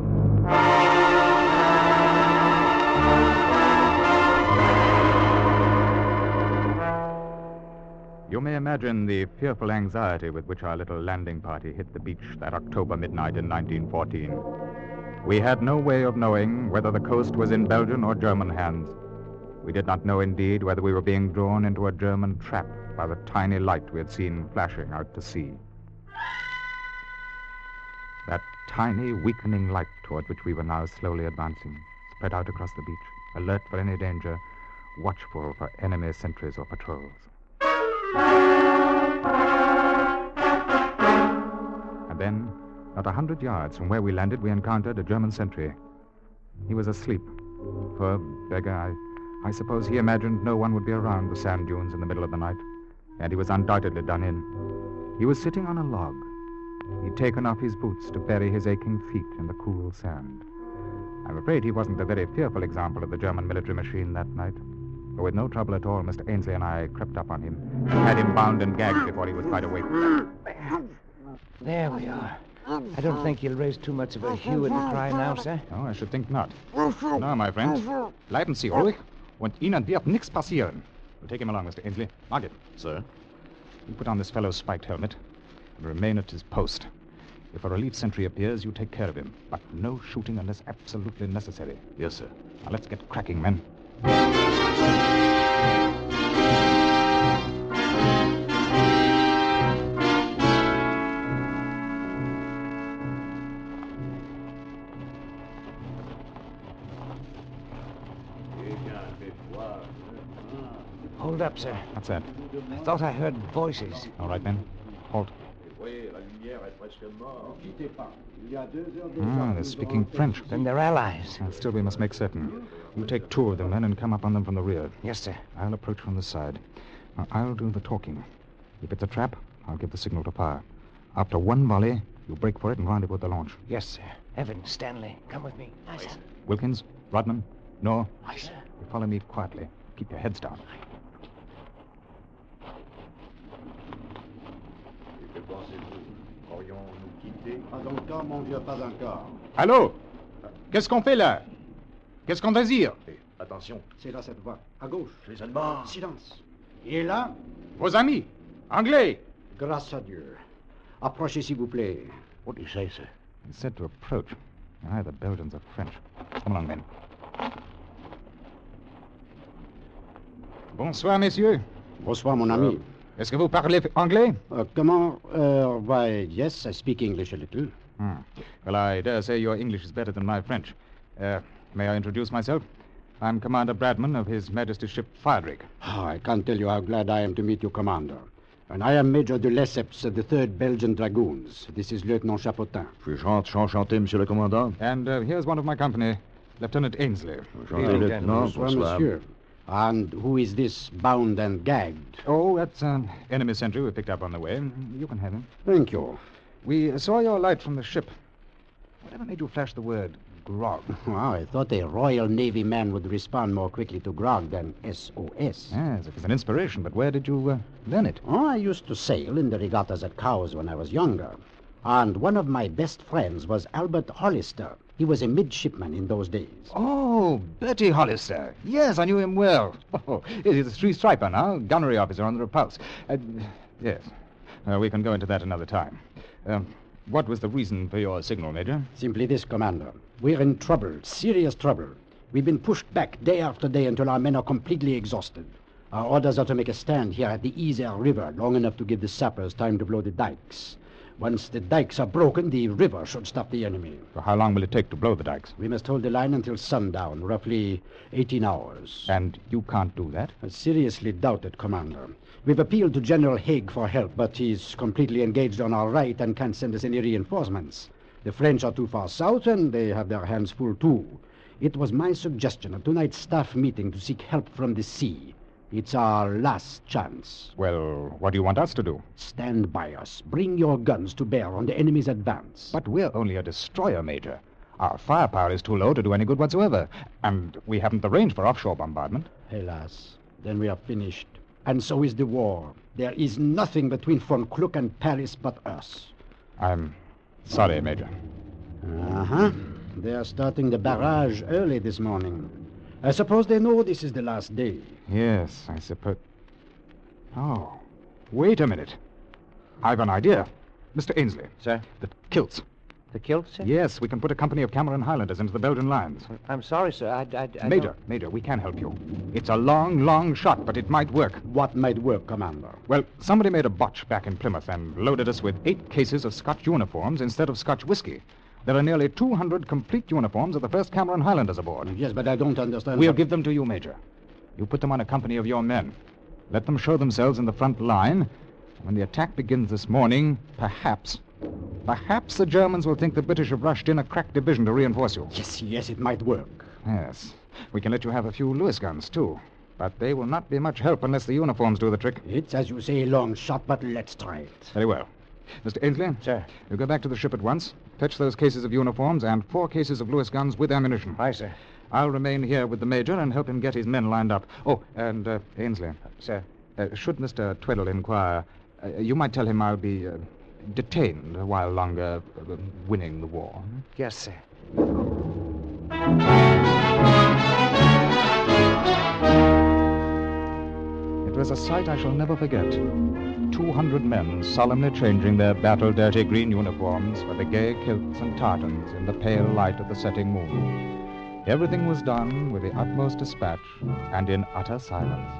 You may imagine the fearful anxiety with which our little landing party hit the beach that October midnight in 1914. We had no way of knowing whether the coast was in Belgian or German hands. We did not know, indeed, whether we were being drawn into a German trap by the tiny light we had seen flashing out to sea. That tiny, weakening light toward which we were now slowly advancing, spread out across the beach, alert for any danger, watchful for enemy sentries or patrols. And then, not 100 yards from where we landed, we encountered a German sentry. He was asleep. Poor beggar, I suppose he imagined no one would be around the sand dunes in the middle of the night, and he was undoubtedly done in. He was sitting on a log. He'd taken off his boots to bury his aching feet in the cool sand. I'm afraid he wasn't a very fearful example of the German military machine that night. But with no trouble at all, Mr. Ainsley and I crept up on him, had him bound and gagged before he was quite awake. There we are. I don't think you'll raise too much of a hue and cry now, sir. Oh, I should think not. No, my friend. Bleiben Sie ruhig, und Ihnen wird nichts passieren. We'll take him along, Mr. Ainsley. Margaret. Sir? You put on this fellow's spiked helmet and remain at his post. If a relief sentry appears, you take care of him. But no shooting unless absolutely necessary. Yes, sir. Now, let's get cracking, men. Hold up, sir. What's that? I thought I heard voices. All right, men. Halt. They're speaking French. Then they're allies. Still, we must make certain. You take 2 of the men and come up on them from the rear. Yes, sir. I'll approach from the side. Now, I'll do the talking. If it's a trap, I'll give the signal to fire. After 1 volley, you break for it and rendezvous at the launch. Yes, sir. Evans, Stanley, come with me. Aye, sir. Wilkins, Rodman, no. Aye, sir. You follow me quietly. Keep your heads down. Allô? Qu'est-ce qu'on fait là? Qu'est-ce qu'on désire? Attention. C'est là cette voie. À gauche. Les Allemands. Silence. Et là? Vos amis. Anglais. Grâce à Dieu. Approchez, s'il vous plaît. What do you say, sir? He said to approach. Aye, the Belgians are French. Come along, men. Bonsoir, messieurs. Bonsoir, mon ami. Est-ce que vous parlez anglais? Comment? Why, yes, I speak English a little. Well, I dare say your English is better than my French. May I introduce myself? I'm Commander Bradman of His Majesty's ship Friedrich. I can't tell you how glad I am to meet you, Commander. And I am Major de Lesseps of the 3rd Belgian Dragoons. This is Lieutenant Chapotin. Enchanté, Monsieur le Commandant. And here's one of my company, Lieutenant Ainsley. Enchanté, Lieutenant. Bonsoir, monsieur. And who is this bound and gagged? Oh, that's an enemy sentry we picked up on the way. You can have him. Thank you. We saw your light from the ship. Whatever made you flash the word grog? Oh, I thought a Royal Navy man would respond more quickly to grog than SOS. Yes, it was an inspiration, but where did you learn it? Oh, I used to sail in the regattas at Cowes when I was younger. And one of my best friends was Albert Hollister. He was a midshipman in those days. Oh, Bertie Hollister. Yes, I knew him well. Oh, he's a 3-striper now, gunnery officer on the Repulse. Yes, we can go into that another time. What was the reason for your signal, Major? Simply this, Commander. We're in trouble, serious trouble. We've been pushed back day after day until our men are completely exhausted. Our orders are to make a stand here at the Isère River long enough to give the sappers time to blow the dikes. Once the dikes are broken, the river should stop the enemy. So how long will it take to blow the dikes? We must hold the line until sundown, roughly 18 hours. And you can't do that? I seriously doubt it, Commander. We've appealed to General Haig for help, but he's completely engaged on our right and can't send us any reinforcements. The French are too far south, and they have their hands full, too. It was my suggestion at tonight's staff meeting to seek help from the sea. It's our last chance. Well, what do you want us to do? Stand by us. Bring your guns to bear on the enemy's advance. But we're only a destroyer, Major. Our firepower is too low to do any good whatsoever. And we haven't the range for offshore bombardment. Hélas, then we are finished. And so is the war. There is nothing between Von Kluck and Paris but us. I'm sorry, Major. Uh-huh. They are starting the barrage early this morning. I suppose they know this is the last day. Yes, I suppose. Oh, wait a minute. I've an idea. Mr. Ainsley. Sir? The kilts. The kilts, sir? Yes, we can put a company of Cameron Highlanders into the Belgian lines. I'm sorry, sir. I Major, we can help you. It's a long, long shot, but it might work. What might work, Commander? Well, somebody made a botch back in Plymouth and loaded us with 8 cases of Scotch uniforms instead of Scotch whiskey. There are nearly 200 complete uniforms of the 1st Cameron Highlanders aboard. Yes, but I don't understand. We'll give them to you, Major. You put them on a company of your men. Let them show themselves in the front line. When the attack begins this morning, perhaps the Germans will think the British have rushed in a crack division to reinforce you. Yes, it might work. Yes. We can let you have a few Lewis guns, too. But they will not be much help unless the uniforms do the trick. It's, as you say, a long shot, but let's try it. Very well. Mr. Ainsley? Sir. You go back to the ship at once. Fetch those cases of uniforms and 4 cases of Lewis guns with ammunition. Aye, sir. I'll remain here with the Major and help him get his men lined up. Oh, and, Ainsley. Sir. Should Mr. Tweddle inquire, you might tell him I'll be detained a while longer, winning the war. Yes, sir. It was a sight I shall never forget. 200 men solemnly changing their battle-dirty green uniforms for the gay kilts and tartans in the pale light of the setting moon. Everything was done with the utmost dispatch and in utter silence.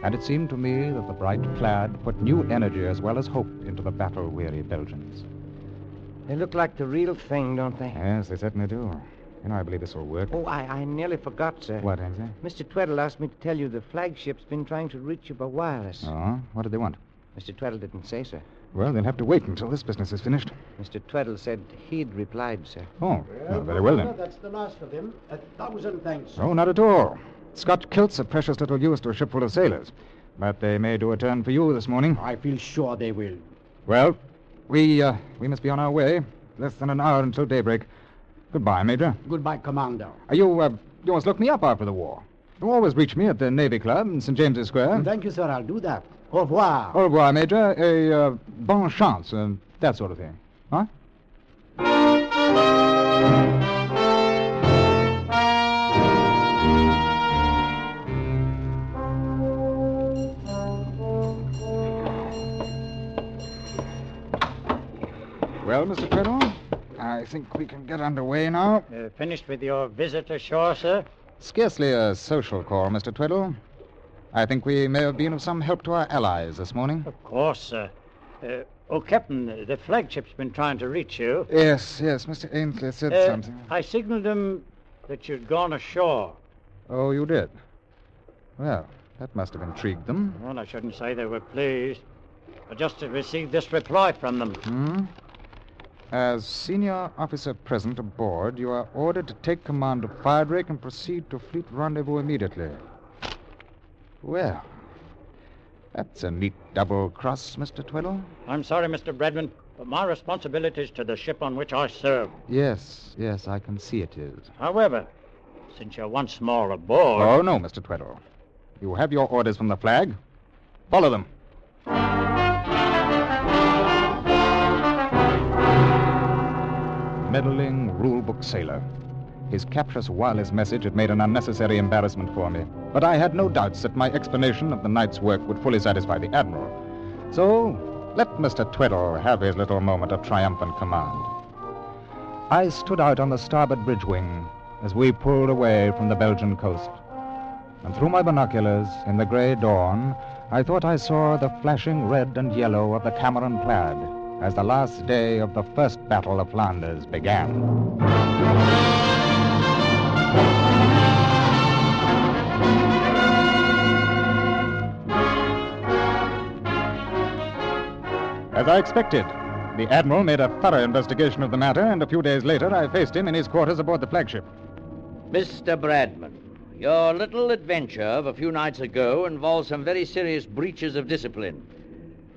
And it seemed to me that the bright plaid put new energy as well as hope into the battle-weary Belgians. They look like the real thing, don't they? Yes, they certainly do. I believe this will work. Oh, I nearly forgot, sir. What, Ainsley? Mr. Tweddle asked me to tell you the flagship's been trying to reach you by wireless. Oh? What did they want? Mr. Tweddle didn't say, sir. Well, they'll have to wait until this business is finished. Mr. Tweddle said he'd replied, sir. Oh, well, very well then. That's the last of them. 1,000 thanks. Oh, not at all. Scotch kilts are precious little use to a ship full of sailors. But they may do a turn for you this morning. I feel sure they will. Well, we must be on our way. Less than an hour until daybreak. Goodbye, Major. Goodbye, Commander. You must look me up after the war. You always reach me at the Navy Club in St. James's Square. Thank you, sir. I'll do that. Au revoir. Au revoir, Major. Bonne chance, that sort of thing. Huh? Well, Mr. Tweddle, I think we can get underway now. Finished with your visit ashore, sir? Scarcely a social call, Mr. Tweddle. I think we may have been of some help to our allies this morning. Of course, sir. Captain, the flagship's been trying to reach you. Yes, Mr. Ainsley said something. I signaled them that you'd gone ashore. Oh, you did? Well, that must have intrigued them. Well, I shouldn't say they were pleased. I just received this reply from them. As senior officer present aboard, you are ordered to take command of Firedrake and proceed to fleet rendezvous immediately. Well, that's a neat double cross, Mr. Tweddle. I'm sorry, Mr. Bradman, but my responsibility is to the ship on which I serve. Yes, I can see it is. However, since you're once more aboard... Oh, no, Mr. Tweddle. You have your orders from the flag. Follow them. Meddling rule-book sailor. His captious wireless message had made an unnecessary embarrassment for me, but I had no doubts that my explanation of the night's work would fully satisfy the Admiral. So, let Mr. Tweddle have his little moment of triumphant command. I stood out on the starboard bridge wing as we pulled away from the Belgian coast. And through my binoculars, in the grey dawn, I thought I saw the flashing red and yellow of the Cameron Plaid as the last day of the First Battle of Flanders began. As I expected, the Admiral made a thorough investigation of the matter, and a few days later I faced him in his quarters aboard the flagship. Mr. Bradman, your little adventure of a few nights ago involves some very serious breaches of discipline.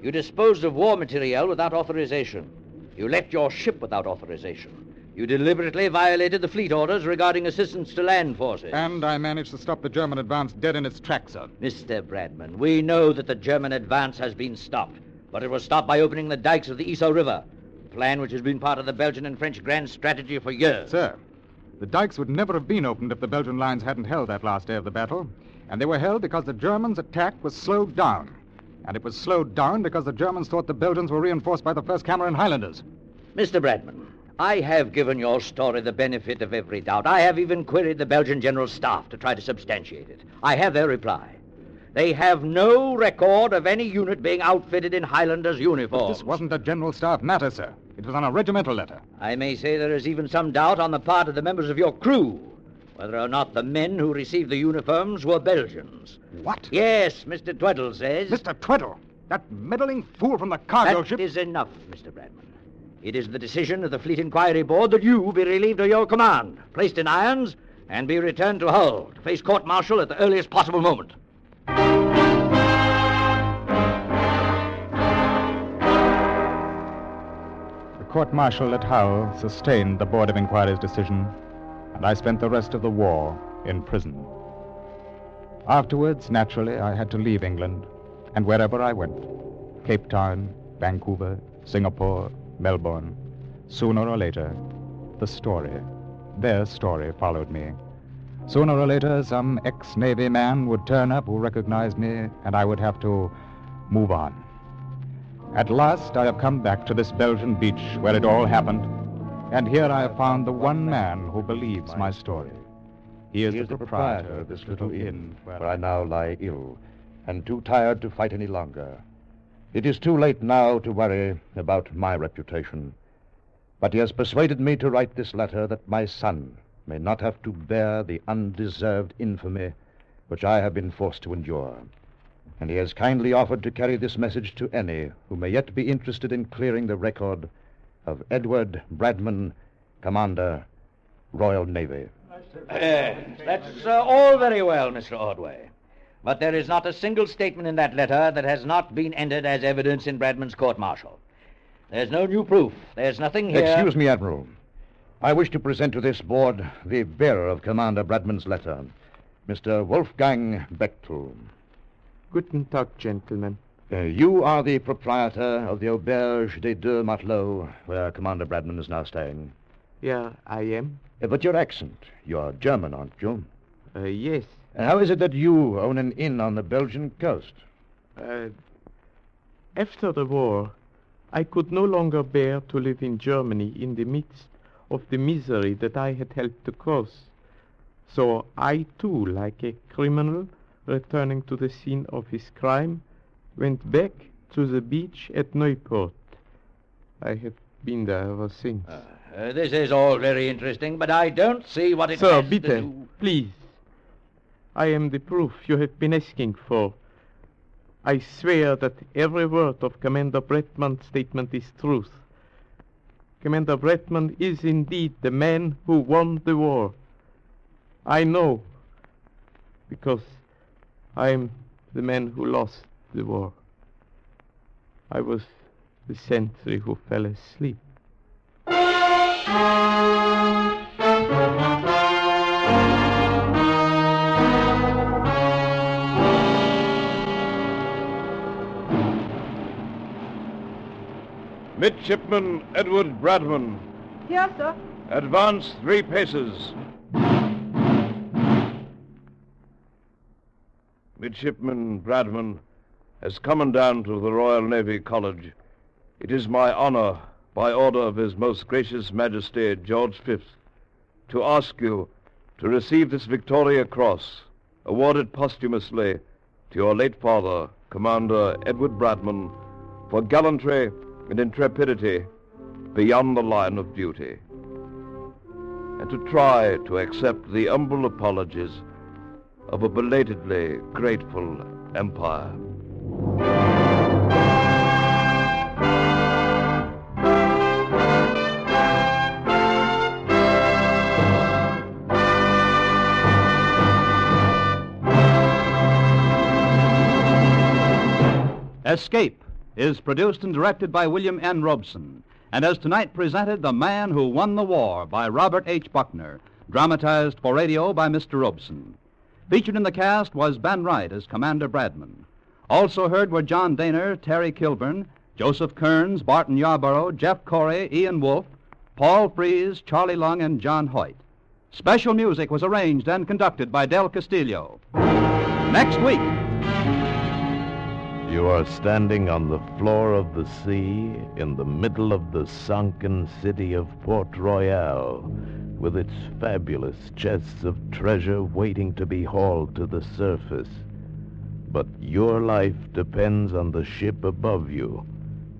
You disposed of war material without authorization. You left your ship without authorization. You deliberately violated the fleet orders regarding assistance to land forces. And I managed to stop the German advance dead in its tracks, sir. Mr. Bradman, we know that the German advance has been stopped, but it was stopped by opening the dikes of the Yser River, a plan which has been part of the Belgian and French grand strategy for years. Sir, the dikes would never have been opened if the Belgian lines hadn't held that last day of the battle, and they were held because the Germans' attack was slowed down. And it was slowed down because the Germans thought the Belgians were reinforced by the 1st Cameron Highlanders. Mr. Bradman, I have given your story the benefit of every doubt. I have even queried the Belgian General Staff to try to substantiate it. I have their reply. They have no record of any unit being outfitted in Highlanders' uniforms. But this wasn't a General Staff matter, sir. It was on a regimental letter. I may say there is even some doubt on the part of the members of your crew whether or not the men who received the uniforms were Belgians. What? Yes, Mr. Tweddle says... Mr. Tweddle? That meddling fool from the cargo ship... That is enough, Mr. Bradman. It is the decision of the Fleet Inquiry Board that you be relieved of your command, placed in irons, and be returned to Hull to face court-martial at the earliest possible moment. The court-martial at Hull sustained the Board of Inquiry's decision, and I spent the rest of the war in prison. Afterwards, naturally, I had to leave England, and wherever I went, Cape Town, Vancouver, Singapore, Melbourne, sooner or later, their story followed me. Sooner or later, some ex-Navy man would turn up who recognized me, and I would have to move on. At last, I have come back to this Belgian beach where it all happened, and here I have found the one man who believes my story. He is the proprietor of this little inn where I now lie ill, and too tired to fight any longer. It is too late now to worry about my reputation, but he has persuaded me to write this letter that my son may not have to bear the undeserved infamy which I have been forced to endure. And he has kindly offered to carry this message to any who may yet be interested in clearing the record of Edward Bradman, Commander, Royal Navy. That's all very well, Mr. Ordway. But there is not a single statement in that letter that has not been entered as evidence in Bradman's court-martial. There's no new proof. There's nothing here... Excuse me, Admiral. I wish to present to this board the bearer of Commander Bradman's letter, Mr. Wolfgang Bechtel. Guten Tag, gentlemen. You are the proprietor of the Auberge des Deux Matelots, where Commander Bradman is now staying. Yeah, I am. But your accent, you're German, aren't you? Yes. How is it that you own an inn on the Belgian coast? After the war, I could no longer bear to live in Germany in the midst of the misery that I had helped to cause. So I, too, like a criminal returning to the scene of his crime, went back to the beach at Neupoort. I have been there ever since. This is all very interesting, but I don't see what it Sir, has to bitte, do... please. I am the proof you have been asking for. I swear that every word of Commander Bradman's statement is truth. Commander Bradman is indeed the man who won the war. I know, because I am the man who lost the war. I was the sentry who fell asleep. Midshipman Edward Bradman. Yes, sir. Advance 3 paces. Midshipman Bradman, as Commandant of the Royal Navy College, it is my honor, by order of His Most Gracious Majesty George V, to ask you to receive this Victoria Cross, awarded posthumously to your late father, Commander Edward Bradman, for gallantry and intrepidity beyond the line of duty, and to try to accept the humble apologies of a belatedly grateful empire. Escape is produced and directed by William N. Robeson, and has tonight presented The Man Who Won the War by Robert H. Buckner, dramatized for radio by Mr. Robeson. Featured in the cast was Ben Wright as Commander Bradman. Also heard were John Daner, Terry Kilburn, Joseph Kearns, Barton Yarborough, Jeff Corey, Ian Wolfe, Paul Frees, Charlie Lung, and John Hoyt. Special music was arranged and conducted by Del Castillo. Next week... You are standing on the floor of the sea in the middle of the sunken city of Port Royal, with its fabulous chests of treasure waiting to be hauled to the surface. But your life depends on the ship above you,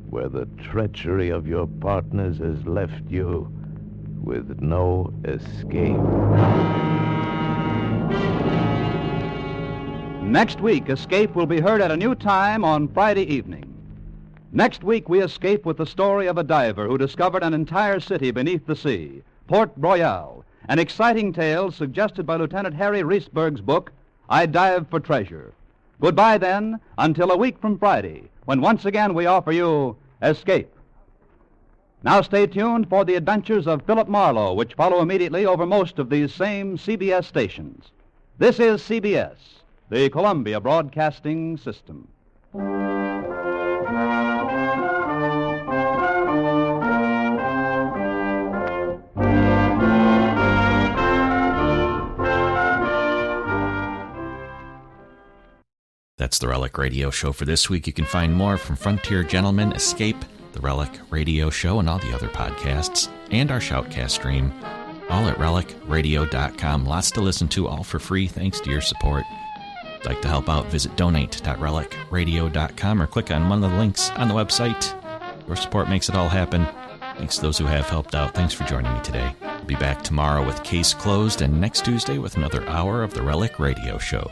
where the treachery of your partners has left you with no escape. Next week, Escape will be heard at a new time on Friday evening. Next week, we escape with the story of a diver who discovered an entire city beneath the sea, Port Royal, an exciting tale suggested by Lieutenant Harry Reesberg's book, I Dive for Treasure. Goodbye, then, until a week from Friday, when once again we offer you Escape. Now stay tuned for the adventures of Philip Marlowe, which follow immediately over most of these same CBS stations. This is CBS, the Columbia Broadcasting System. That's the Relic Radio Show for this week. You can find more from Frontier Gentlemen, Escape, the Relic Radio Show, and all the other podcasts, and our Shoutcast stream, all at relicradio.com. Lots to listen to, all for free, thanks to your support. If you'd like to help out, visit donate.relicradio.com or click on one of the links on the website. Your support makes it all happen. Thanks to those who have helped out. Thanks for joining me today. We'll be back tomorrow with Case Closed and next Tuesday with another hour of the Relic Radio Show.